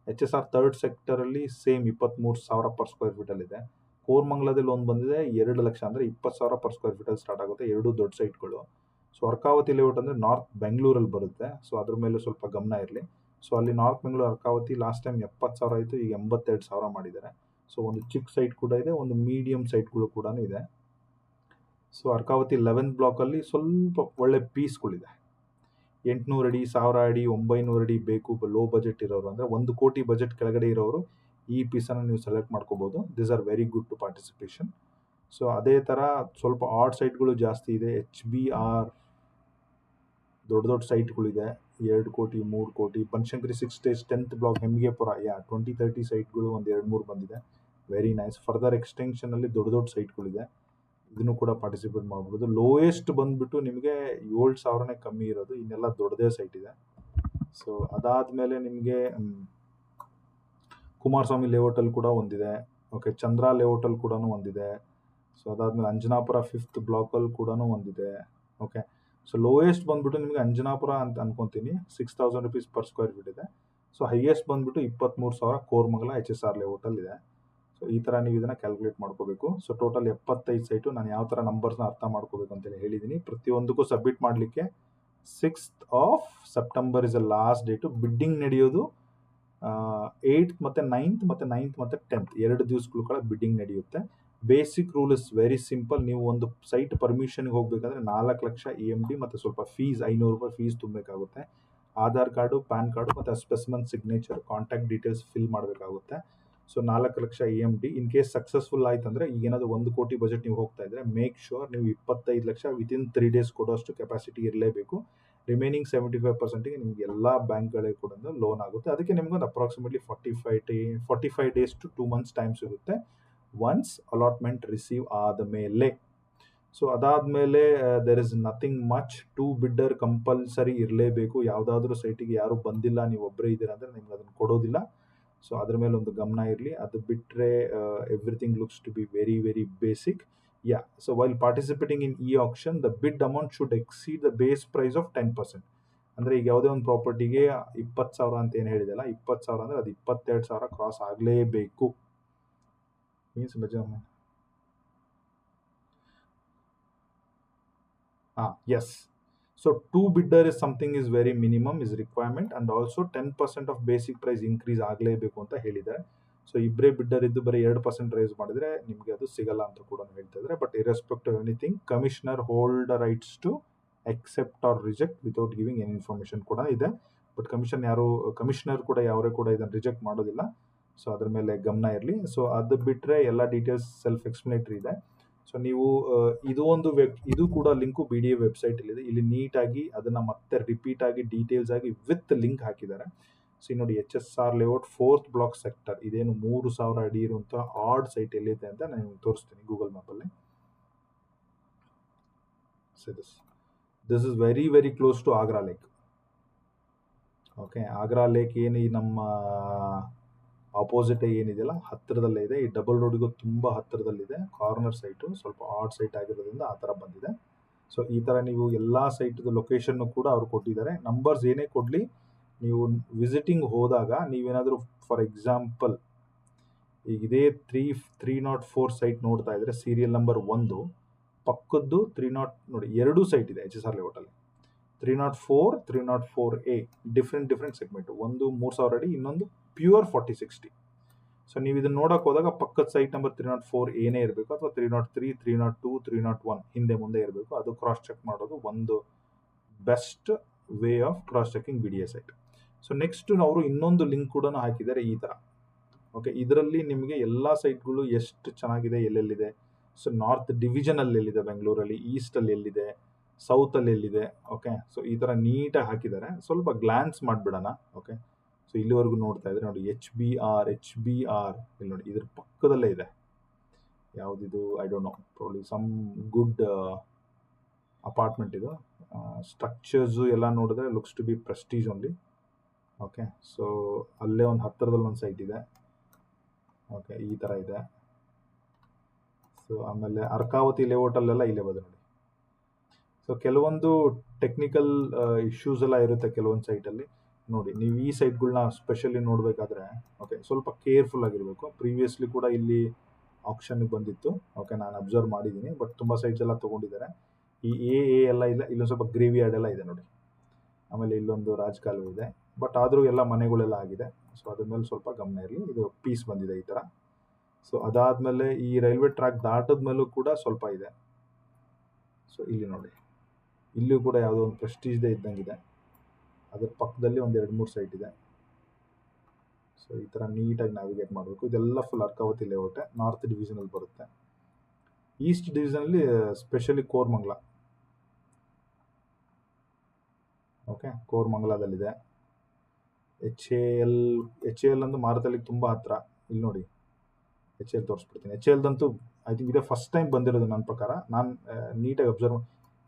HSR 3rd ಸೆಕ್ಟರಲ್ಲಿ ಸೇಮ್ 23,000 per ಸ್ಕ್ವೇರ್ ಫೀಟಲ್ಲಿದೆ. ಕೋರ್ಮಂಗ್ಲದಲ್ಲಿ ಒಂದು ಬಂದಿದೆ 2 ಲಕ್ಷ, ಅಂದರೆ 20,000 per ಸ್ಕ್ವೇರ್ ಫೀಟಲ್ಲಿ ಸ್ಟಾರ್ಟ್ ಆಗುತ್ತೆ. ಎರಡೂ ದೊಡ್ಡ ಸೈಟ್ಗಳು. ಸೊ ಅರ್ಕಾವತಿ ಲೇಔಟ್ ಅಂದರೆ ನಾರ್ತ್ ಬೆಂಗಳೂರಲ್ಲಿ ಬರುತ್ತೆ. ಸೊ ಅದ್ರ ಮೇಲೆ ಸ್ವಲ್ಪ ಗಮನ ಇರಲಿ. ಸೊ ಅಲ್ಲಿ north Bengaluru Arkavathi last time 70,000 ಆಯಿತು, ಈಗ 82,000 ಮಾಡಿದ್ದಾರೆ. ಸೊ ಒಂದು ಚಿಕ್ಕ ಸೈಟ್ ಕೂಡ ಇದೆ, ಒಂದು ಮೀಡಿಯಂ ಸೈಟ್ಗಳು ಕೂಡ ಇದೆ. ಸೊ ಅರ್ಕಾವತಿ 11th ಬ್ಲಾಕಲ್ಲಿ ಸ್ವಲ್ಪ ಒಳ್ಳೆ ಪೀಸ್ಗಳಿದೆ. 800 ಅಡಿ, 1000 ಅಡಿ, 900 ಅಡಿ ಬೇಕು ಲೋ ಬಜೆಟ್ ಇರೋರು, ಅಂದರೆ 1 ಕೋಟಿ ಬಜೆಟ್ ಕೆಳಗಡೆ ಇರೋರು ಈ ಪೀಸನ್ನು ನೀವು ಸೆಲೆಕ್ಟ್ ಮಾಡ್ಕೋಬೋದು. This are very good to participation. So ಅದೇ ಥರ ಸ್ವಲ್ಪ ಆಡ್ ಸೈಟ್ಗಳು ಜಾಸ್ತಿ ಇದೆ. HBR ದೊಡ್ಡ ಸೈಟ್ಗಳಿದೆ, 2 crore 3 crore. Banashankari 6 stage 10th block, Hemmigepura 20-30 ಸೈಟ್ಗಳು ಒಂದು 2-3 ಬಂದಿದೆ. Very nice. ಫರ್ದರ್ ಎಕ್ಸ್ಟೆನ್ಷನಲ್ಲಿ ದೊಡ್ಡ ಸೈಟ್ಗಳಿದೆ, ಇದನ್ನು ಕೂಡ ಪಾರ್ಟಿಸಿಪೇಟ್ ಮಾಡ್ಬೋದು. ಲೋಯೆಸ್ಟ್ ಬಂದುಬಿಟ್ಟು ನಿಮಗೆ 7,000ನೇ ಕಮ್ಮಿ ಇರೋದು, ಇನ್ನೆಲ್ಲ ದೊಡ್ಡದೇ ಸೈಟ್ ಇದೆ. ಸೊ ಅದಾದಮೇಲೆ ನಿಮಗೆ ಕುಮಾರಸ್ವಾಮಿ ಲೇಔಟಲ್ಲಿ ಕೂಡ ಒಂದಿದೆ. ಓಕೆ, ಚಂದ್ರ ಲೇಔಟಲ್ಲಿ ಕೂಡ ಒಂದಿದೆ. ಸೊ ಅದಾದಮೇಲೆ ಅಂಜನಾಪುರ 5th ಬ್ಲಾಕಲ್ಲಿ ಕೂಡ ಒಂದಿದೆ. ಓಕೆ, ಸೊ ಲೋಯೆಸ್ಟ್ ಬಂದುಬಿಟ್ಟು ನಿಮಗೆ ಅಂಜನಾಪುರ ಅಂತ ಅನ್ಕೊತೀನಿ, 6,000 rupees per ಸ್ಕ್ವೇರ್ ಫೀಟ್ ಇದೆ. ಸೊ ಹೈಯೆಸ್ಟ್ ಬಂದುಬಿಟ್ಟು 23,000 ಕೋರ್ಮಂಗಲ HSR ಲೇಔಟಲ್ಲಿದೆ. ಸೊ ಈ ಥರ ನೀವು ಇದನ್ನು ಕ್ಯಾಲ್ಕುಲೇಟ್ ಮಾಡ್ಕೋಬೇಕು. So total 75 site. ನಾನು ಯಾವ ಥರ ನಂಬರ್ಸ್ನ ಅರ್ಥ ಮಾಡ್ಕೋಬೇಕು ಅಂತೇಳಿ ಹೇಳಿದ್ದೀನಿ. ಪ್ರತಿಯೊಂದಕ್ಕೂ ಸಬ್ಮಿಟ್ ಮಾಡಲಿಕ್ಕೆ 6th of September is a last date. Bidding ನಡೆಯೋದು 8th ಮತ್ತು 9th ಮತ್ತು 9th ಮತ್ತು 10th 2 ದಿವಸಗಳು ಕೂಡ ಬಿಡ್ಡಿಂಗ್ ನಡೆಯುತ್ತೆ. Basic rule is very simple. ನೀವು ಒಂದು ಸೈಟ್ ಪರ್ಮಿಷನ್ಗೆ ಹೋಗಬೇಕಂದ್ರೆ 4 ಲಕ್ಷ EMD ಮತ್ತು ಸ್ವಲ್ಪ ಫೀಸ್ 500 ರೂಪಾಯಿ ಫೀಸ್ ತುಂಬಬೇಕಾಗುತ್ತೆ. ಆಧಾರ್ ಕಾರ್ಡು, ಪ್ಯಾನ್ ಕಾರ್ಡು ಮತ್ತು specimen signature, contact details fill ಮಾಡಬೇಕಾಗುತ್ತೆ. So 4 lakh EMD. In case successful ಆಯ್ತು ಅಂದರೆ, ಈಗ ಏನಾದರೂ 1 ಕೋಟಿ ಬಜೆಟ್ ನೀವು ಹೋಗ್ತಾ ಇದ್ದರೆ ಮೇಕ್ ಶೋರ್ ನೀವು 25 ಲಕ್ಷ ವಿತಿನ್ 3 days ಕೊಡೋಷ್ಟು ಕೆಪಾಸಿಟಿ ಇರಲೇಬೇಕು. ರಿಮೈನಿಂಗ್ 75%ಗೆ ನಿಮ್ಗೆ ಎಲ್ಲ ಬ್ಯಾಂಕ್ಗಳಿಗೆ ಕೂಡ ಲೋನ್ ಆಗುತ್ತೆ. ಅದಕ್ಕೆ ನಿಮ್ಗೊಂದು approximately 45 days to 2 months time ಸಿಗುತ್ತೆ ಒನ್ಸ್ ಅಲಾಟ್ಮೆಂಟ್ ರಿಸೀವ್ ಆದ ಮೇಲೆ. ಸೊ ಅದಾದಮೇಲೆ there is nothing much. 2 bidder compulsory ಇರಲೇಬೇಕು. ಯಾವುದಾದ್ರೂ ಸೈಟಿಗೆ ಯಾರು ಬಂದಿಲ್ಲ, ನೀವು ಒಬ್ಬರೇ ಇದ್ದೀರಾ ಅಂದರೆ ನಿಮ್ಗೆ ಅದನ್ನು ಕೊಡೋದಿಲ್ಲ. ಸೊ ಅದ್ರ ಮೇಲೆ ಒಂದು ಗಮನ ಇರಲಿ. ಅದು ಬಿಟ್ಟರೆ everything looks to be very very basic. Yeah, so while participating in ಈ auction the bid amount should exceed the base price of 10%. ಅಂದರೆ ಈಗ ಯಾವುದೇ ಒಂದು ಪ್ರಾಪರ್ಟಿಗೆ 20,000 ಅಂತ ಏನು ಹೇಳಿದೆಲ್ಲ, 20,000 ಅಂದರೆ ಅದು 22,000 ಕ್ರಾಸ್ ಆಗಲೇಬೇಕು. Means yes. So 2 bidder is something is very minimum is requirement, and also 10% of basic price increase ಆಗಲೇಬೇಕು ಅಂತ ಹೇಳಿದ್ದಾರೆ. ಸೊ ಇಬ್ಬರೇ ಬಿಡ್ಡರ್ ಇದ್ದು ಬರೀ 2% ರೈಸ್ ಮಾಡಿದ್ರೆ ನಿಮಗೆ ಅದು ಸಿಗಲ್ಲ ಅಂತ ಕೂಡ ಹೇಳ್ತಾ ಇದ್ದಾರೆ. But irrespective anything, commissioner hold the rights to accept or reject without giving any information ಕೂಡ ಇದೆ. ಬಟ್ ಕಮಿಷನರ್ ಕೂಡ ಯಾರೇ ಕೂಡ ಇದನ್ನು ರಿಜೆಕ್ಟ್ ಮಾಡೋದಿಲ್ಲ. ಸೊ ಅದ್ರ ಮೇಲೆ ಗಮನ ಇರಲಿ. ಸೊ ಅದು ಬಿಟ್ಟರೆ ಎಲ್ಲ ಡೀಟೇಲ್ಸ್ ಸೆಲ್ಫ್ ಎಕ್ಸ್ಪ್ಲನೇಟರಿ ಇದೆ. ಸೊ ನೀವು ಇದು ಕೂಡ ಲಿಂಕು BDA ವೆಬ್ಸೈಟ್ ಇದೆ. ಇಲ್ಲಿ ನೀಟಾಗಿ ಅದನ್ನ ಮತ್ತೆ ರಿಪೀಟ್ ಆಗಿ ಡೀಟೇಲ್ಸ್ ಆಗಿ ವಿತ್ ಲಿಂಕ್ ಹಾಕಿದ್ದಾರೆ. ಸೊ ನೋಡಿ, HSR layout 4th block sector, ಇದೇನು 3,000 ಅಡಿ ಇರುವಂತ ಆಡ್ ಸೈಟ್ ಎಲ್ಲಿದೆ ಅಂತ ನಾನು ತೋರಿಸ್ತೀನಿ ಗೂಗಲ್ ಮ್ಯಾಪ್ ಅಲ್ಲಿ. This is very very close to Agara lake. Okay, Agara lake ಏನು ಈ ನಮ್ಮ ಆಪೋಸಿಟ್ ಏನಿದೆಯಲ್ಲ ಹತ್ತಿರದಲ್ಲೇ ಇದೆ. ಈ ಡಬಲ್ ರೋಡ್ಗೂ ತುಂಬ ಹತ್ತಿರದಲ್ಲಿದೆ. ಕಾರ್ನರ್ ಸೈಟು ಸ್ವಲ್ಪ ಆಡ್ ಸೈಟ್ ಆಗಿರೋದ್ರಿಂದ ಆ ಥರ ಬಂದಿದೆ. ಸೊ ಈ ಥರ ನೀವು ಎಲ್ಲ ಸೈಟ್ದು ಲೊಕೇಶನ್ನು ಕೂಡ ಅವ್ರು ಕೊಟ್ಟಿದ್ದಾರೆ. ನಂಬರ್ಸ್ ಏನೇ ಕೊಡಲಿ, ನೀವು ವಿಸಿಟಿಂಗ್ ಹೋದಾಗ ನೀವೇನಾದರೂ ಫಾರ್ ಎಕ್ಸಾಂಪಲ್ ಈಗ ಇದೇ 304 ಸೈಟ್ ನೋಡ್ತಾ ಇದ್ರೆ, ಸೀರಿಯಲ್ ನಂಬರ್ 1 ಪಕ್ಕದ್ದು 30 ನೋಡಿ, 2 ಸೈಟ್ ಇದೆ HSR ಲೇಔಟಲ್ಲಿ. 304, 304A different segment. ಒಂದು 3,000 ಅಡಿ, ಇನ್ನೊಂದು ಪ್ಯೂರ್ 40/60. ಸೊ ನೀವು ಇದನ್ನ ನೋಡಕ್ ಹೋದಾಗ ಪಕ್ಕದ ಸೈಟ್ ನಂಬರ್ 304 ಏನೇ ಇರಬೇಕು, ಅಥವಾ 303, 302, 301 ಹಿಂದೆ ಮುಂದೆ ಇರಬೇಕು. ಅದು ಕ್ರಾಸ್ ಚೆಕ್ ಮಾಡೋದು ಒಂದು best way of cross checking BDA site. So next ಅವರು ಇನ್ನೊಂದು ಲಿಂಕ್ ಕೂಡ ಹಾಕಿದ್ದಾರೆ ಈ ತರ. ಓಕೆ, ಇದರಲ್ಲಿ ನಿಮಗೆ ಎಲ್ಲಾ ಸೈಟ್ಗಳು ಎಷ್ಟು ಚೆನ್ನಾಗಿದೆ, ಎಲ್ಲೆಲ್ಲಿದೆ. ಸೊ ನಾರ್ತ್ ಡಿವಿಷನ್ ಅಲ್ಲಿ ಎಲ್ಲಿದೆ ಬೆಂಗಳೂರಲ್ಲಿ, ಈಸ್ಟ್ ಅಲ್ಲಿ ಎಲ್ಲಿದೆ, ಸೌತ್ ಅಲ್ಲಿ ಎಲ್ಲಿದೆ. ಓಕೆ, ಸೊ ಈ ತರ ನೀಟಾಗಿ ಹಾಕಿದ್ದಾರೆ. ಸ್ವಲ್ಪ ಗ್ಲಾನ್ಸ್ ಮಾಡ್ಬಿಡೋಣ. ಓಕೆ, ಸೊ ಇಲ್ಲಿವರೆಗೂ ನೋಡ್ತಾ ಇದ್ರೆ ನೋಡಿ, HBR ಇಲ್ಲಿ ನೋಡಿ, ಇದ್ರ ಪಕ್ಕದಲ್ಲೇ ಇದೆ. ಯಾವುದಿದು I don't know, probably some good apartment ಇದು. ಸ್ಟ್ರಕ್ಚರ್ಸು ಎಲ್ಲ ನೋಡಿದ್ರೆ looks to be Prestige only. Okay, so ಅಲ್ಲೇ ಒಂದು ಹತ್ತಿರದಲ್ಲಿ ಒಂದು ಸೈಟ್ ಇದೆ. ಓಕೆ, ಈ ಥರ ಇದೆ. ಸೊ ಆಮೇಲೆ ಅರ್ಕಾವತಿ ಲೇಔಟಲ್ಲೆಲ್ಲ ಇಲ್ಲೇ ಬದೆ ನೋಡಿ. ಸೊ ಕೆಲವೊಂದು ಟೆಕ್ನಿಕಲ್ ಇಶ್ಯೂಸ್ ಎಲ್ಲ ಇರುತ್ತೆ ಕೆಲವೊಂದು ಸೈಟಲ್ಲಿ. ನೋಡಿ, ನೀವು ಈ ಸೈಟ್ಗಳನ್ನ ಸ್ಪೆಷಲಿ ನೋಡಬೇಕಾದ್ರೆ ಓಕೆ ಸ್ವಲ್ಪ ಕೇರ್ಫುಲ್ ಆಗಿರಬೇಕು. ಪ್ರೀವಿಯಸ್ಲಿ ಕೂಡ ಇಲ್ಲಿ ಆಪ್ಷನ್ಗೆ ಬಂದಿತ್ತು. ಓಕೆ, ನಾನು ಅಬ್ಸರ್ವ್ ಮಾಡಿದ್ದೀನಿ. ಬಟ್ ತುಂಬ ಸೈಟ್ಸ್ ಎಲ್ಲ ತೊಗೊಂಡಿದ್ದಾರೆ. ಈ ಎ ಎಲ್ಲ ಇಲ್ಲ, ಇಲ್ಲೊಂದು ಸ್ವಲ್ಪ ಗ್ರೇವಿ ಯಾರ್ಡ್ ಎಲ್ಲ ಇದೆ ನೋಡಿ. ಆಮೇಲೆ ಇಲ್ಲೊಂದು ರಾಜಕಾಲುವೆ ಇದೆ. ಬಟ್ ಆದರೂ ಎಲ್ಲ ಮನೆಗಳೆಲ್ಲ ಆಗಿದೆ. ಸೊ ಅದ್ರ ಮೇಲೆ ಸ್ವಲ್ಪ ಗಮನ ಇರಲಿ. ಇದು ಪೀಸ್ ಬಂದಿದೆ ಈ ಥರ. ಸೊ ಅದಾದಮೇಲೆ ಈ ರೈಲ್ವೆ ಟ್ರ್ಯಾಕ್ ದಾಟದ ಮೇಲೂ ಕೂಡ ಸ್ವಲ್ಪ ಇದೆ. ಸೊ ಇಲ್ಲಿ ನೋಡಿ, ಇಲ್ಲೂ ಕೂಡ ಯಾವುದೋ ಒಂದು ಪ್ರೆಸ್ಟೀಜ್ದೇ ಇದ್ದಂಗಿದೆ. ಅದ್ರ ಪಕ್ಕದಲ್ಲಿ ಒಂದು 2-3 ಸೈಟ್ ಇದೆ. ಸೊ ಈ ಥರ ನೀಟಾಗಿ ನ್ಯಾವಿಗೇಟ್ ಮಾಡಬೇಕು. ಇದೆಲ್ಲ ಫುಲ್ ಅರ್ಕಾವತಿ ಲೇಔಟೆ, ನಾರ್ತ್ ಡಿವಿಷನಲ್ಲಿ ಬರುತ್ತೆ. ಈಸ್ಟ್ ಡಿವಿಷನಲ್ಲಿ ಸ್ಪೆಷಲಿ ಕೋರ್ಮಂಗ್ಲ. ಓಕೆ, ಕೋರ್ಮಂಗ್ಲದಲ್ಲಿದೆ. HAL ಅಂದು ಮಾರುತಲ್ಲಿಗೆ ತುಂಬ ಹತ್ರ. ಇಲ್ಲಿ ನೋಡಿ, HAL ತೋರಿಸ್ಬಿಡ್ತೀನಿ. HALದಂತೂ ಐ ಥಿಂಕ್ ಇದೇ ಫಸ್ಟ್ ಟೈಮ್ ಬಂದಿರೋದು ನನ್ನ ಪ್ರಕಾರ. ನಾನು ನೀಟಾಗಿ ಅಬ್ಸರ್ವ್,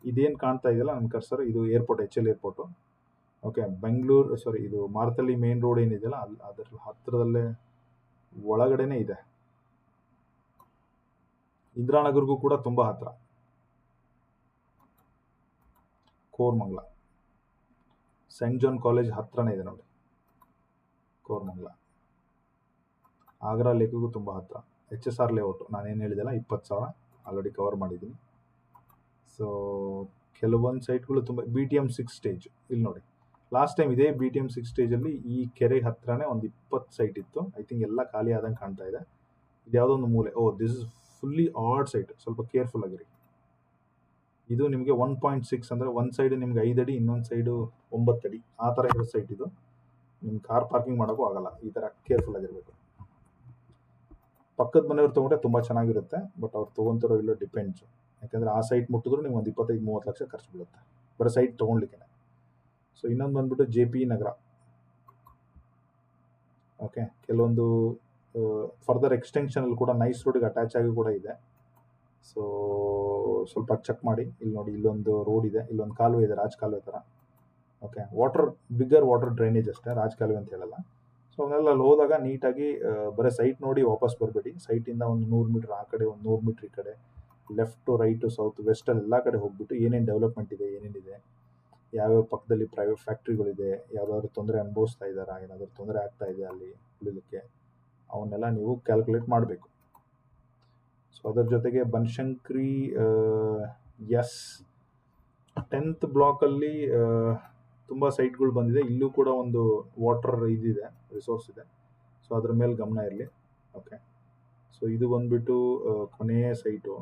ಇದೇನು ಕಾಣ್ತಾ ಇದೆಯಲ್ಲ ನನ್ನ ಕರ್ಸರ್, ಇದು ಏರ್ಪೋರ್ಟ್, HAL ಏರ್ಪೋರ್ಟು. ಓಕೆ, ಇದು ಮಾರುತಳ್ಳಿ ಮೇನ್ ರೋಡ್ ಏನಿದೆಯಲ್ಲ ಅದರ ಹತ್ತಿರದಲ್ಲೇ ಒಳಗಡೆನೆ ಇದೆ. ಇಂದಿರಾನಗರ್ಗೂ ಕೂಡ ತುಂಬ ಹತ್ರ. ಕೋರ್ಮಂಗ್ಲ, ಸೆಂಟ್ ಜಾನ್ ಕಾಲೇಜ್ ಹತ್ರನೇ ಇದೆ ನೋಡಿ ಕೋರ್ಮಂಗ್ಲ. ಆಗ್ರಾ ಲೇಕಿಗೂ ತುಂಬ ಹತ್ರ. HSR ಲೇಔಟು ನಾನೇನು ಹೇಳಿದೆಲ್ಲ 20,000 ಆಲ್ರೆಡಿ ಕವರ್ ಮಾಡಿದ್ದೀನಿ. ಸೊ ಕೆಲವೊಂದು ಸೈಟ್ಗಳು ತುಂಬ BTM 6 ಸ್ಟೇಜ್. ಇಲ್ಲಿ ನೋಡಿ, ಲಾಸ್ಟ್ ಟೈಮ್ ಇದೇ BTM 6 ಸ್ಟೇಜಲ್ಲಿ ಈ ಕೆರೆ ಹತ್ರನೇ ಒಂದು 20 ಸೈಟ್ ಇತ್ತು. ಐ ಥಿಂಕ್ ಎಲ್ಲ ಖಾಲಿ ಆದಂಗೆ ಕಾಣ್ತಾ ಇದೆ. ಇದು ಯಾವುದೋ ಒಂದು ಮೂಲೆ. This is fully odd site. ಸ್ವಲ್ಪ ಕೇರ್ಫುಲ್ ಆಗಿರಿ. ಇದು ನಿಮಗೆ 1.6 ಅಂದರೆ ಒಂದು ಸೈಡ್ ನಿಮ್ಗೆ 5 ಅಡಿ, ಇನ್ನೊಂದು ಸೈಡು 9 ಅಡಿ ಆ ಥರ ಇರೋ ಸೈಟ್ ಇದು. ನಿಮ್ಗೆ ಕಾರ್ ಪಾರ್ಕಿಂಗ್ ಮಾಡೋಕ್ಕೂ ಆಗಲ್ಲ. ಈ ಥರ ಕೇರ್ಫುಲ್ ಆಗಿರಬೇಕು. ಪಕ್ಕದ ಮನೆಯವ್ರು ತೊಗೊಂಡ್ರೆ ತುಂಬ ಚೆನ್ನಾಗಿರುತ್ತೆ. ಬಟ್ ಅವ್ರು ತೊಗೊಂತಿರೋ ಇಲ್ಲೋ ಡಿಪೆಂಡ್ಸು. ಯಾಕಂದರೆ ಆ ಸೈಟ್ ಮುಟ್ಟಿದ್ರು ನಿಮ್ಗೆ ಒಂದು 25-30 ಲಕ್ಷ ಖರ್ಚು ಬೀಳುತ್ತೆ ಬರೀ ಸೈಟ್ ತೊಗೊಳ್ಲಿಕ್ಕೆ. ಸೊ ಇನ್ನೊಂದು ಬಂದ್ಬಿಟ್ಟು JP ನಗರ. ಓಕೆ, ಕೆಲವೊಂದು ಫರ್ದರ್ ಎಕ್ಸ್ಟೆನ್ಷನಲ್ಲಿ ಕೂಡ ನೈಸ್ ರೋಡಿಗೆ ಅಟ್ಯಾಚ್ ಆಗಿ ಕೂಡ ಇದೆ. ಸೊ ಸ್ವಲ್ಪ ಚೆಕ್ ಮಾಡಿ. ಇಲ್ಲಿ ನೋಡಿ, ಇಲ್ಲೊಂದು ರೋಡ್ ಇದೆ, ಇಲ್ಲೊಂದು ಕಾಲುವೆ ಇದೆ, ರಾಜ್ ಕಾಲುವೆ ಥರ. ಓಕೆ, ಬಿಗ್ಗರ್ ವಾಟರ್ ಡ್ರೈನೇಜ್ ಅಷ್ಟೇ, ರಾಜ್ ಕಾಲುವೆ ಅಂತ ಹೇಳಲ್ಲ. ಸೊ ಅವನ್ನೆಲ್ಲ ಅಲ್ಲಿ ಹೋದಾಗ ನೀಟಾಗಿ ಬರೀ ಸೈಟ್ ನೋಡಿ ವಾಪಸ್ ಬರಬೇಡಿ. ಸೈಟಿಂದ ಒಂದು 100 ಮೀಟ್ರ್ ಆ ಕಡೆ, ಒಂದು 100 ಮೀಟ್ರ್ ಈ ಕಡೆ, ಲೆಫ್ಟು ರೈಟು ಸೌತ್ ವೆಸ್ಟಲ್ಲಿ ಎಲ್ಲ ಕಡೆ ಹೋಗ್ಬಿಟ್ಟು ಏನೇನು ಡೆವಲಪ್ಮೆಂಟ್ ಇದೆ, ಏನೇನಿದೆ, ಯಾವ್ಯಾವ ಪಕ್ಕದಲ್ಲಿ ಪ್ರೈವೇಟ್ ಫ್ಯಾಕ್ಟ್ರಿಗಳಿದೆ, ಯಾವುದಾದ್ರು ತೊಂದರೆ ಅನುಭವಿಸ್ತಾ ಇದ್ದಾರಾ, ಏನಾದರೂ ತೊಂದರೆ ಆಗ್ತಾ ಇದೆ ಅಲ್ಲಿ ಉಳಿಲಿಕ್ಕೆ, ಅವನ್ನೆಲ್ಲ ನೀವು ಕ್ಯಾಲ್ಕುಲೇಟ್ ಮಾಡಬೇಕು. ಸೊ ಅದರ ಜೊತೆಗೆ ಬನಶಂಕರಿ, ಎಸ್ 10th ಬ್ಲಾಕಲ್ಲಿ ತುಂಬ ಸೈಟ್ಗಳು ಬಂದಿದೆ. ಇಲ್ಲೂ ಕೂಡ ಒಂದು ವಾಟರ್ ಇದಿದೆ, ರಿಸೋರ್ಸ್ ಇದೆ. ಸೊ ಅದ್ರ ಮೇಲೆ ಗಮನ ಇರಲಿ. ಓಕೆ, ಸೊ ಇದು ಬಂದ್ಬಿಟ್ಟು ಕೊನೆಯ ಸೈಟು.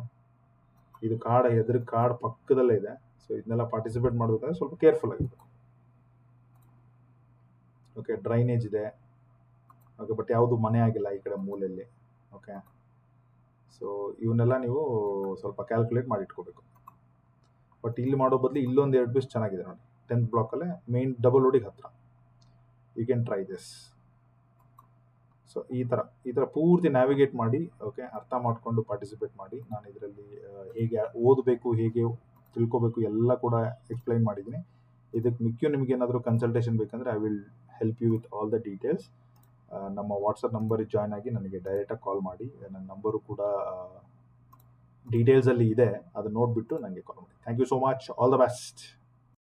ಇದು ಕಾಡು ಪಕ್ಕದಲ್ಲೇ ಇದೆ. ಸೊ ಇದನ್ನೆಲ್ಲ ಪಾರ್ಟಿಸಿಪೇಟ್ ಮಾಡಬೇಕಂದ್ರೆ ಸ್ವಲ್ಪ ಕೇರ್ಫುಲ್ ಆಗಿರ್ಬೇಕು. ಓಕೆ, ಡ್ರೈನೇಜ್ ಇದೆ. ಓಕೆ, ಬಟ್ ಯಾವುದು ಮನೆ ಆಗಿಲ್ಲ ಈ ಕಡೆ ಮೂಲೆಯಲ್ಲಿ. ಓಕೆ, ಸೊ ಇವನ್ನೆಲ್ಲ ನೀವು ಸ್ವಲ್ಪ ಕ್ಯಾಲ್ಕುಲೇಟ್ ಮಾಡಿ ಇಟ್ಕೋಬೇಕು. ಬಟ್ ಇಲ್ಲಿ ಮಾಡೋ ಬದಲು ಇಲ್ಲೊಂದು 2 ಪೀಸ್ ಚೆನ್ನಾಗಿದೆ ನೋಡಿ, 10th ಬ್ಲಾಕಲ್ಲೇ ಮೇನ್ ಡಬಲ್ ರೋಡಿಗೆ ಹತ್ರ. You can try this. So ಈ ಥರ ಪೂರ್ತಿ ನ್ಯಾವಿಗೇಟ್ ಮಾಡಿ, ಓಕೆ, ಅರ್ಥ ಮಾಡಿಕೊಂಡು ಪಾರ್ಟಿಸಿಪೇಟ್ ಮಾಡಿ. ನಾನು ಇದರಲ್ಲಿ ಹೇಗೆ ಓದಬೇಕು, ಹೇಗೆ ತಿಳ್ಕೊಬೇಕು ಎಲ್ಲ ಕೂಡ ಎಕ್ಸ್ಪ್ಲೈನ್ ಮಾಡಿದ್ದೀನಿ. ಇದಕ್ಕೆ ಮಿಕ್ಕಿಯೂ ನಿಮಗೆ ಏನಾದರೂ ಕನ್ಸಲ್ಟೇಷನ್ ಬೇಕಂದರೆ I will help you with all the details. ನಮ್ಮ ವಾಟ್ಸಪ್ ನಂಬರಿಗೆ ಜಾಯ್ನ್ ಆಗಿ ನನಗೆ ಡೈರೆಕ್ಟಾಗಿ ಕಾಲ್ ಮಾಡಿ. ನನ್ನ ನಂಬರು ಕೂಡ ಡೀಟೇಲ್ಸಲ್ಲಿ ಇದೆ, ಅದನ್ನು ನೋಡಿಬಿಟ್ಟು ನನಗೆ ಕಾಲ್ ಮಾಡಿ. Thank you so much. All the best.